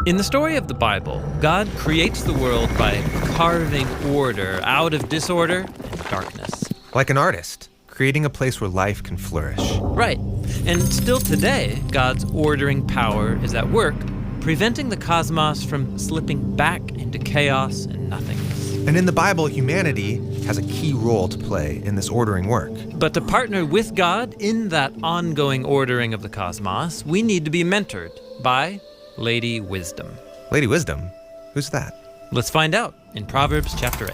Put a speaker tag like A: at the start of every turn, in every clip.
A: In the story of the Bible, God creates the world by carving order out of disorder and darkness.
B: Like an artist, creating a place where life can flourish.
A: Right. And still today, God's ordering power is at work, preventing the cosmos from slipping back into chaos and nothingness.
B: And in the Bible, humanity has a key role to play in this ordering work.
A: But to partner with God in that ongoing ordering of the cosmos, we need to be mentored by Lady Wisdom.
B: Lady Wisdom? Who's that?
A: Let's find out in Proverbs chapter 8.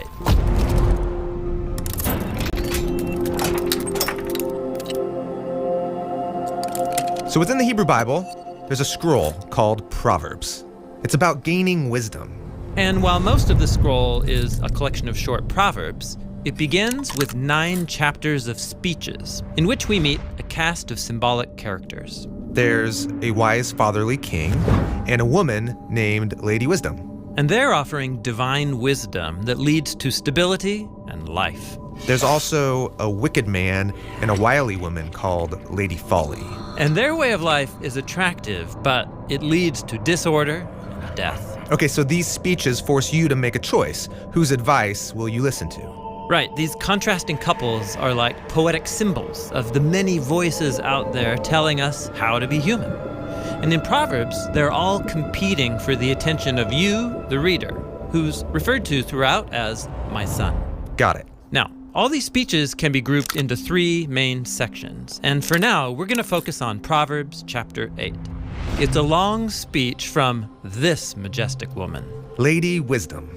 B: So within the Hebrew Bible, there's a scroll called Proverbs. It's about gaining wisdom.
A: And while most of the scroll is a collection of short proverbs, it begins with 9 chapters of speeches, in which we meet a cast of symbolic characters.
B: There's a wise fatherly king and a woman named Lady Wisdom.
A: And they're offering divine wisdom that leads to stability and life.
B: There's also a wicked man and a wily woman called Lady Folly.
A: And their way of life is attractive, but it leads to disorder and death.
B: Okay, so these speeches force you to make a choice. Whose advice will you listen to?
A: Right, these contrasting couples are like poetic symbols of the many voices out there telling us how to be human. And in Proverbs, they're all competing for the attention of you, the reader, who's referred to throughout as my son.
B: Got it.
A: Now, all these speeches can be grouped into 3 main sections. And for now, we're going to focus on Proverbs chapter 8. It's a long speech from this majestic woman,
B: Lady Wisdom.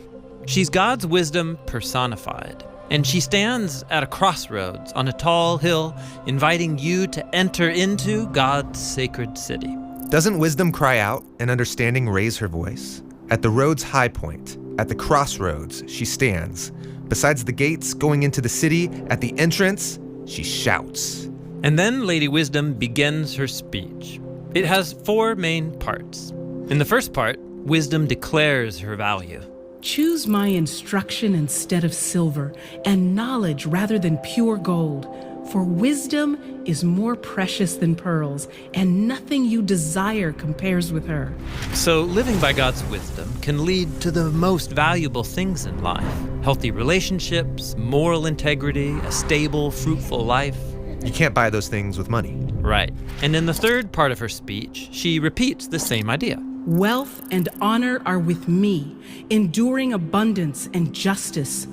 A: She's God's wisdom personified. And she stands at a crossroads on a tall hill, inviting you to enter into God's sacred city.
B: Doesn't wisdom cry out and understanding raise her voice? At the road's high point, at the crossroads, she stands. Besides the gates going into the city, at the entrance, she shouts.
A: And then Lady Wisdom begins her speech. It has 4 main parts. In the first part, Wisdom declares her value.
C: Choose my instruction instead of silver, and knowledge rather than pure gold. For wisdom is more precious than pearls, and nothing you desire compares with her.
A: So living by God's wisdom can lead to the most valuable things in life. Healthy relationships, moral integrity, a stable, fruitful life.
B: You can't buy those things with money.
A: Right. And in the third part of her speech, she repeats the same idea.
C: Wealth and honor are with me, enduring abundance and justice.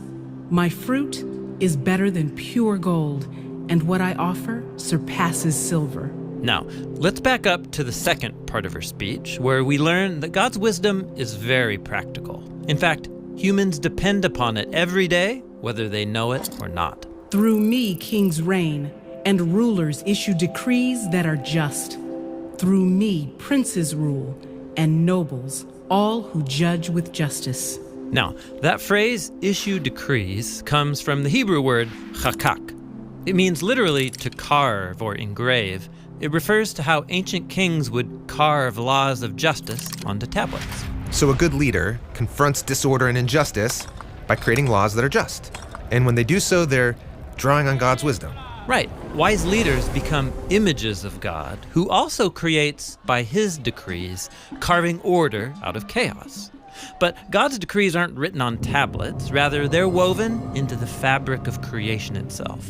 C: My fruit is better than pure gold, and what I offer surpasses silver.
A: Now, let's back up to the second part of her speech, where we learn that God's wisdom is very practical. In fact, humans depend upon it every day, whether they know it or not.
C: Through me, kings reign, and rulers issue decrees that are just. Through me, princes rule, and nobles, all who judge with justice.
A: Now, that phrase, issue decrees, comes from the Hebrew word chakak. It means literally to carve or engrave. It refers to how ancient kings would carve laws of justice onto tablets.
B: So a good leader confronts disorder and injustice by creating laws that are just. And when they do so, they're drawing on God's wisdom.
A: Right. Wise leaders become images of God, who also creates, by his decrees, carving order out of chaos. But God's decrees aren't written on tablets. Rather, they're woven into the fabric of creation itself.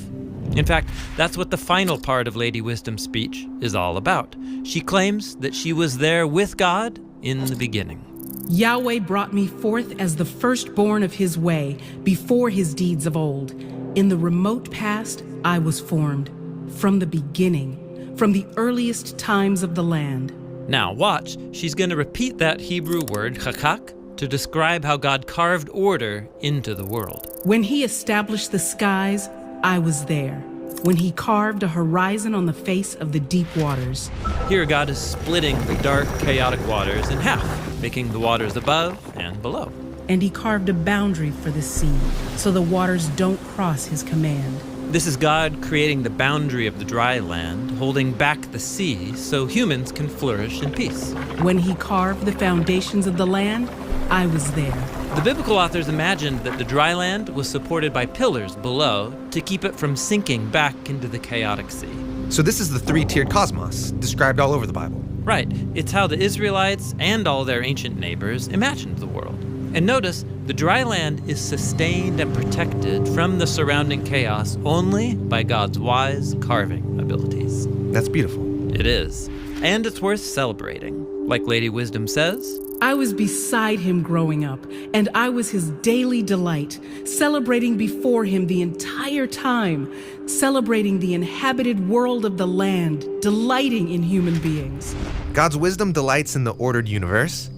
A: In fact, that's what the final part of Lady Wisdom's speech is all about. She claims that she was there with God in the beginning.
C: Yahweh brought me forth as the firstborn of his way, before his deeds of old. In the remote past, I was formed, from the beginning, from the earliest times of the land.
A: Now watch, she's going to repeat that Hebrew word, chakak, to describe how God carved order into the world.
C: When he established the skies, I was there. When he carved a horizon on the face of the deep waters.
A: Here God is splitting the dark, chaotic waters in half, making the waters above and below.
C: And he carved a boundary for the sea, so the waters don't cross his command.
A: This is God creating the boundary of the dry land, holding back the sea so humans can flourish in peace.
C: When he carved the foundations of the land, I was there.
A: The biblical authors imagined that the dry land was supported by pillars below to keep it from sinking back into the chaotic sea.
B: So this is the 3-tiered cosmos described all over the Bible.
A: Right, it's how the Israelites and all their ancient neighbors imagined the world. And notice, the dry land is sustained and protected from the surrounding chaos only by God's wise carving abilities.
B: That's beautiful.
A: It is. And it's worth celebrating. Like Lady Wisdom says,
C: I was beside him growing up, and I was his daily delight, celebrating before him the entire time, celebrating the inhabited world of the land, delighting in human beings.
B: God's wisdom delights in the ordered universe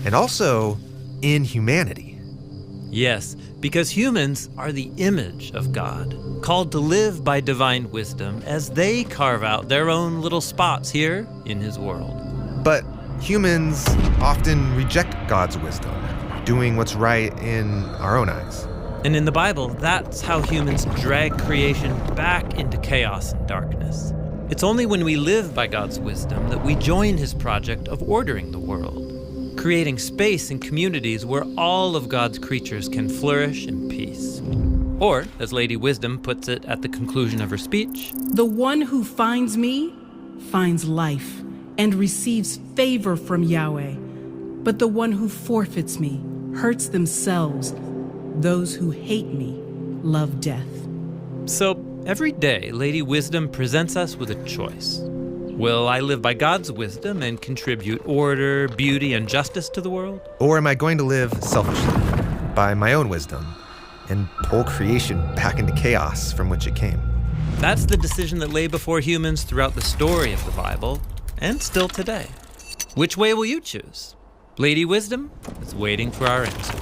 B: and also in humanity.
A: yes, because humans are the image of God, called to live by divine wisdom as they carve out their own little spots here in his world.
B: But humans often reject God's wisdom, doing what's right in our own eyes.
A: And in the Bible, that's how humans drag creation back into chaos and darkness. It's only when we live by God's wisdom that we join his project of ordering the world, creating space and communities where all of God's creatures can flourish in peace. Or, as Lady Wisdom puts it at the conclusion of her speech,
C: The one who finds me finds life and receives favor from Yahweh. But the one who forfeits me hurts themselves. Those who hate me love death.
A: so every day, Lady Wisdom presents us with a choice. Will I live by God's wisdom and contribute order, beauty, and justice to the world?
B: Or am I going to live selfishly by my own wisdom and pull creation back into chaos from which it came?
A: That's the decision that lay before humans throughout the story of the Bible, and still today. Which way will you choose? Lady Wisdom is waiting for our answer.